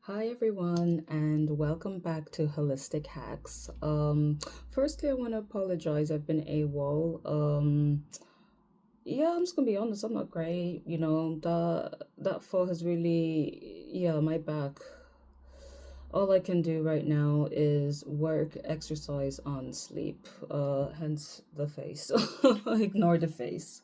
Hi everyone, and welcome back to Holistic Hacks. Firstly, I want to apologize. I've been AWOL. Yeah, I'm just gonna be honest. I'm not great. That fall has really, yeah, my back. All I can do right now is work, exercise, on sleep. Hence the face. Ignore the face.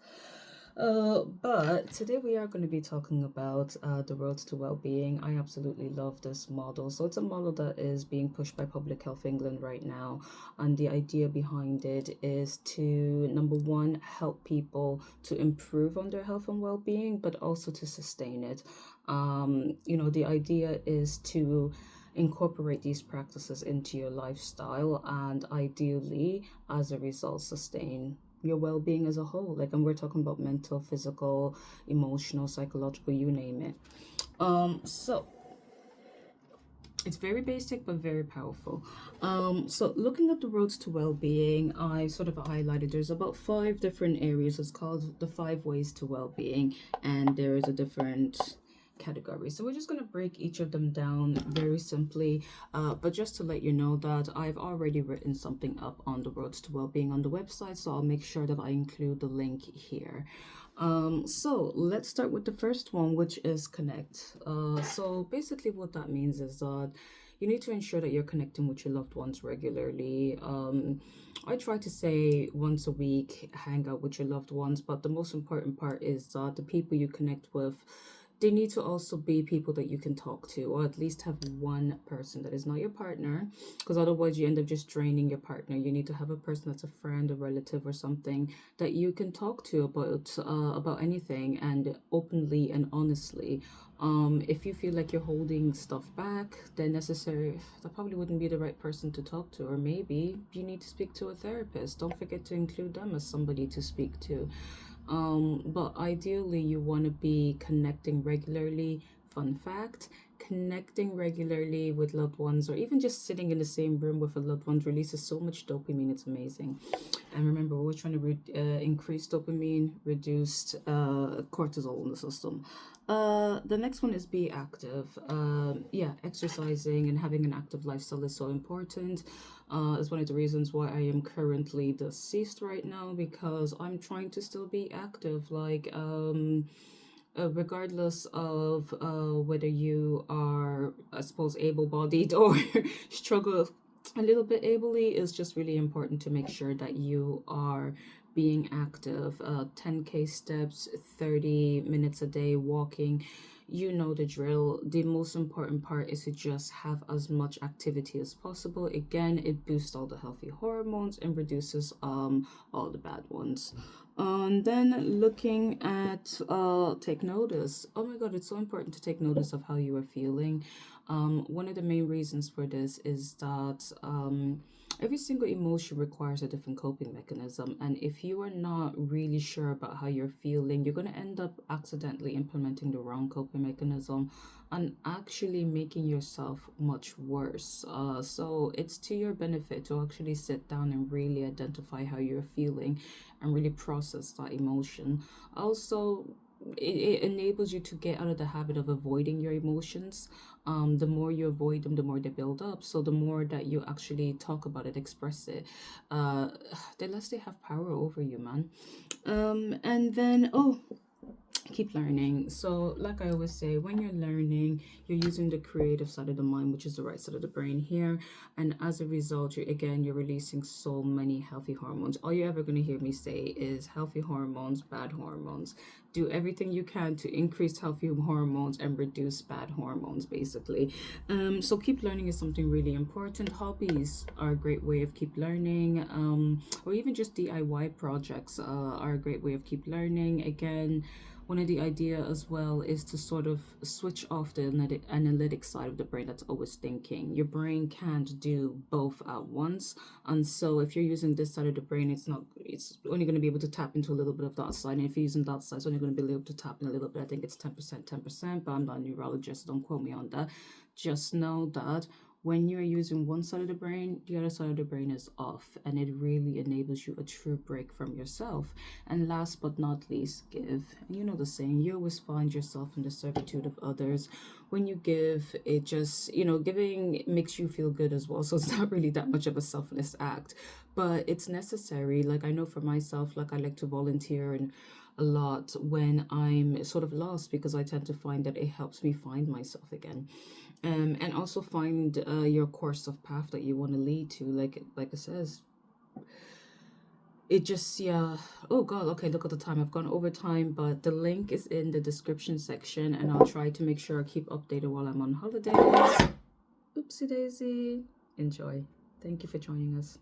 But today we are going to be talking about the road to well-being. I absolutely love this model. So it's a model that is being pushed by Public Health England right now, and the idea behind it is to number one, help people to improve on their health and well-being, but also to sustain it. The idea is to incorporate these practices into your lifestyle and ideally as a result sustain your well-being as a whole, and we're talking about mental, physical, emotional, psychological, you name it. So it's very basic but very powerful. So looking at the roads to well-being, I sort of highlighted there's about five different areas. It's called the five ways to well-being, and there is a different category. So we're just going to break each of them down very simply. But just to let you know that I've already written something up on the roads to well-being on the website, so I'll make sure that I include the link here. So let's start with the first one, which is connect. So basically, what that means is that you need to ensure that you're connecting with your loved ones regularly. I try to say once a week, hang out with your loved ones, but the most important part is that the people you connect with, they need to also be people that you can talk to, or at least have one person that is not your partner, because otherwise you end up just draining your partner. You need to have a person that's a friend, a relative, or something that you can talk to about anything and openly and honestly. If you feel like you're holding stuff back, then necessary that probably wouldn't be the right person to talk to, or maybe you need to speak to a therapist. Don't forget to include them as somebody to speak to. But ideally, you want to be connecting regularly. Fun fact, connecting regularly with loved ones, or even just sitting in the same room with a loved one, releases so much dopamine. It's amazing. And remember, we're trying to increase dopamine, reduce cortisol in the system. The next one is be active. Yeah, exercising and having an active lifestyle is so important. Is one of the reasons why I am currently deceased right now, because I'm trying to still be active. Regardless of whether you are, I suppose, able-bodied or struggle a little bit ably, is just really important to make sure that you are being active. 10K steps, 30 minutes a day walking. You know the drill. The most important part is to just have as much activity as possible. Again, it boosts all the healthy hormones and reduces all the bad ones. And then looking at take notice. Oh my God, it's so important to take notice of how you are feeling. One of the main reasons for this is that every single emotion requires a different coping mechanism. And if you are not really sure about how you're feeling, you're going to end up accidentally implementing the wrong coping mechanism and actually making yourself much worse. So it's to your benefit to actually sit down and really identify how you're feeling and really process that emotion. Also, it enables you to get out of the habit of avoiding your emotions. The more you avoid them, the more they build up. So the more that you actually talk about it, express it, uh, the less they have power over you, man. And then, oh, keep learning. So like I always say, when you're learning, you're using the creative side of the mind, which is the right side of the brain here, and as a result, you're releasing so many healthy hormones. All you're ever going to hear me say is healthy hormones, bad hormones. Do everything you can to increase healthy hormones and reduce bad hormones, basically. So keep learning is something really important. Hobbies are a great way of keep learning, or even just DIY projects are a great way of keep learning. Again, one of the idea as well is to sort of switch off the analytic side of the brain that's always thinking. Your brain can't do both at once, and so if you're using this side of the brain, it's only going to be able to tap into a little bit of that side, and if you're using that side, it's only going to be able to tap in a little bit. I think it's 10%, 10%, but I'm not a neurologist, so don't quote me on that. Just know that When you're using one side of the brain, the other side of the brain is off, and it really enables you a true break from yourself. And last but not least, give. And you know the saying, you always find yourself in the servitude of others. When you give, it just, giving makes you feel good as well. So it's not really that much of a selfless act, but it's necessary. Like, I know for myself, like, I like to volunteer and a lot when I'm sort of lost, because I tend to find that it helps me find myself again, and also find your course of path that you want to lead to. Like it says, it just, yeah. Oh God, okay, look at the time. I've gone over time, but the link is in the description section, and I'll try to make sure I keep updated while I'm on holidays. Oopsie daisy. Enjoy. Thank you for joining us.